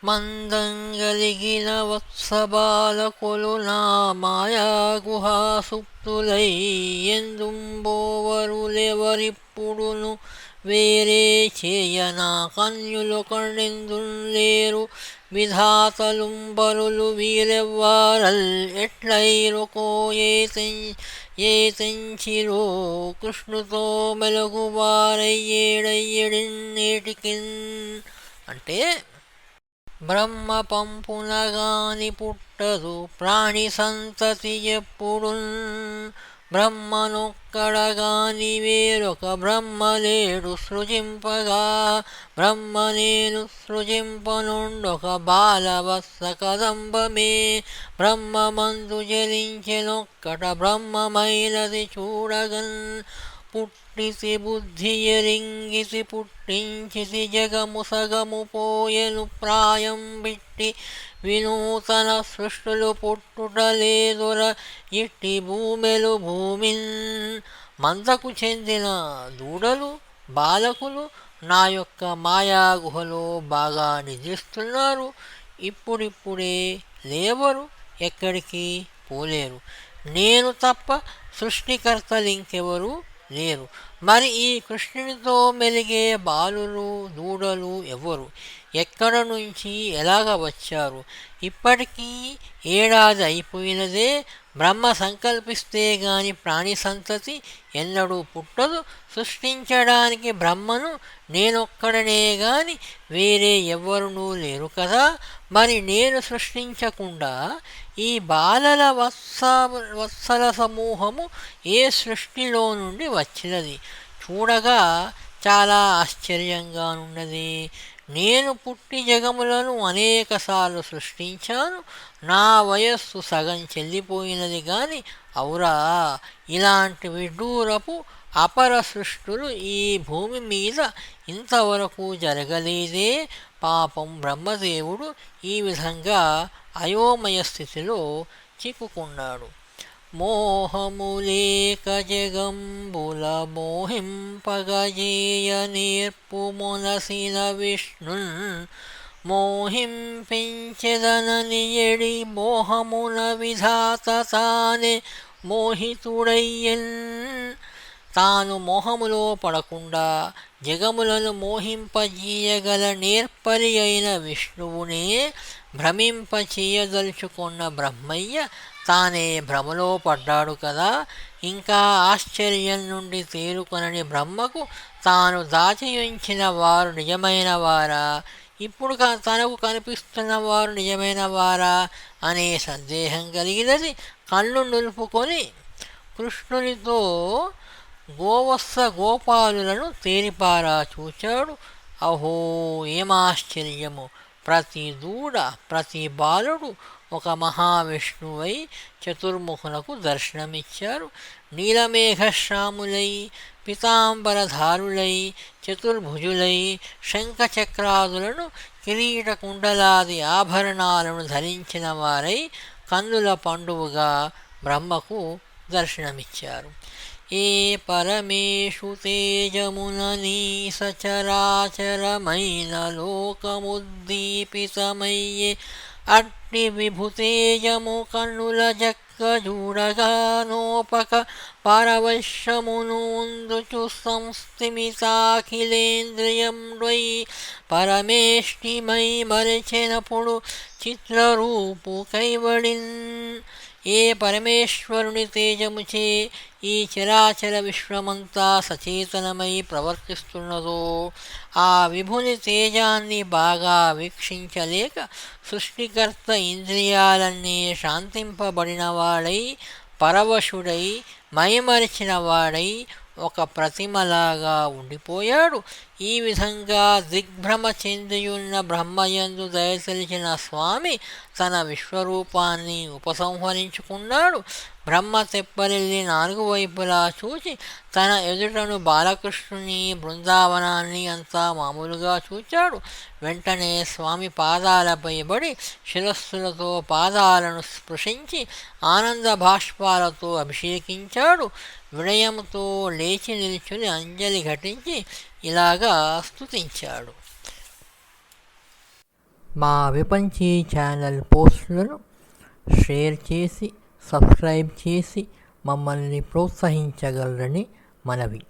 మందంగలిగిన వత్సబాలకులు నా మాయాగుహాసుప్తులై ఎందుంబోవరులెవరిప్పుడును వేరే చేయనా కన్యులు కణెందులేరు విధాతలుంబరులు వీరెవ్వారల్ ఎట్లైరుకో ఏతెంచిరో కృష్ణుతో మెలుగువారయ్యేడయ్యడిన్ నేటికిన్. అంటే బ్రహ్మ పంపునగాని పుట్టదు ప్రాణి సంతతి ఎప్పుడున్, బ్రహ్మనొక్కడగాని వేరొక బ్రహ్మలేడు సృజింపగా, బ్రహ్మ నేను సృజింపనుండొక బాలవత్స కదంబమే, బ్రహ్మమందు జలించెనొక్కట బ్రహ్మమైనది చూడగన్, పుట్టితి బుద్ధి ఎరింగితి పుట్టించితి జగము సగము పోయెను ప్రాయం బిట్టి, వినూతన సృష్టులు పుట్టుట లేదుర ఇట్టి భూమెలు భూమిన్. మందకు చెందిన దూడలు బాలకులు నా యొక్క మాయాగుహలో బాగా నిద్రిస్తున్నారు, ఇప్పుడిప్పుడే లేవరు, ఎక్కడికి పోలేరు. నేను తప్ప సృష్టికర్తలింకెవరు లేరు. మరి ఈ కృష్ణునితో మెలిగే బాలురు దూడలు ఎవ్వరు, ఎక్కడ నుంచి ఎలాగ వచ్చారు? ఇప్పటికీ ఏడాది అయిపోయినదే, బ్రహ్మ సంకల్పిస్తే గాని ప్రాణి సంతతి ఎన్నడూ పుట్టదు. సృష్టించడానికి బ్రహ్మను నేనొక్కడనే గాని వేరే ఎవ్వరునూ లేరు కదా. మరి నేను సృష్టించకుండా ఈ బాలల వత్సల సమూహము ఏ సృష్టిలో నుండి వచ్చినది? చూడగా చాలా ఆశ్చర్యంగానున్నది. నేను పుట్టి జగములను అనేకసార్లు సృష్టించాను, నా వయస్సు సగం చెల్లిపోయినది గాని ఔరా, ఇలాంటి విడ్డూరపు అపర సృష్టులు ఈ భూమి మీద ఇంతవరకు జరగలేదే. పాపం బ్రహ్మదేవుడు ఈ విధంగా అయోమయ స్థితిలో చిక్కుకున్నాడు. మోహములేక జగంబుల మోహింపగజేయ నేర్పు మొనసిన విష్ణున్, మోహింపించెదనని ఎడి మోహమున విధాత తానే మోహితుడయ్యన్. తాను మోహములో పడకుండా జగములను మోహింపజేయగల నేర్పరి అయిన విష్ణువునే భ్రమింపచేయదలుచుకున్న బ్రహ్మయ్య తానే భ్రమలో పడ్డాడు కదా. ఇంకా ఆశ్చర్యం నుండి తేరుకొనని బ్రహ్మకు తాను దాచియుంచిన వారు నిజమైన వారా, ఇప్పుడు తనకు కనిపిస్తున్న వారు నిజమైన వారా అనే సందేహం కలిగినది. కళ్ళు నులుపుకొని కృష్ణునితో గోవత్స గోపాలులను తేరిపారా చూచాడు. అహో, ఏమాశ్చర్యము! ప్రతి దూడ ప్రతి బాలుడు ఒక మహావిష్ణువై చతుర్ముఖునకు దర్శనమిచ్చారు. నీలమేఘశ్యాములై పీతాంబరధారులై చతుర్భుజులై శంఖచక్రాదులను కిరీట కుండలాది ఆభరణాలను ధరించిన వారై కన్నుల పండువుగా బ్రహ్మకు దర్శనమిచ్చారు. ఏ పరమేషు తేజముననీ సచరాచరమైన లోకముద్దీపితమయ్యే అట్టి విభుతేజము కన్నుల జక్క జూడగానోపక పరవశమునుందుచు సంస్థిమితాఖిలేంద్రియండై పరమేష్టిమై మరచెనప్పుడు చిత్రరూపు కైవడిన్. ఏ పరమేశ్వరుని తేజముచే ఈ చరాచర విశ్వమంతా సచేతనమై ప్రవర్తిస్తున్నదో ఆ విభుని తేజాన్ని బాగా వీక్షించలేక సృష్టికర్త ఇంద్రియాలన్నీ శాంతింపబడినవాడై పరవశుడై మైమరిచినవాడై ఒక ప్రతిమలాగా ఉండిపోయాడు. ఈ విధంగా దిగ్భ్రమ చెందియున్న బ్రహ్మయందు దయతలిచిన స్వామి తన విశ్వరూపాన్ని ఉపసంహరించుకున్నాడు. బ్రహ్మ తెప్పరిల్లి నాలుగు వైపులా చూచి తన ఎదుటను బాలకృష్ణుని బృందావనాన్ని అంతా మామూలుగా చూచాడు. వెంటనే స్వామి పాదాలపై బడి శిరస్సులతో పాదాలను స్పృశించి ఆనంద భాష్పాలతో అభిషేకించాడు. వినయముతో లేచి నిల్చుని అంజలి ఘటించి ఇలాగా స్తుతించాడు. మా విపంచీ ఛానల్ పోస్టులను షేర్ చేసి సబ్స్క్రైబ్ చేసి మమ్మల్ని ప్రోత్సహించగలరని మనవి.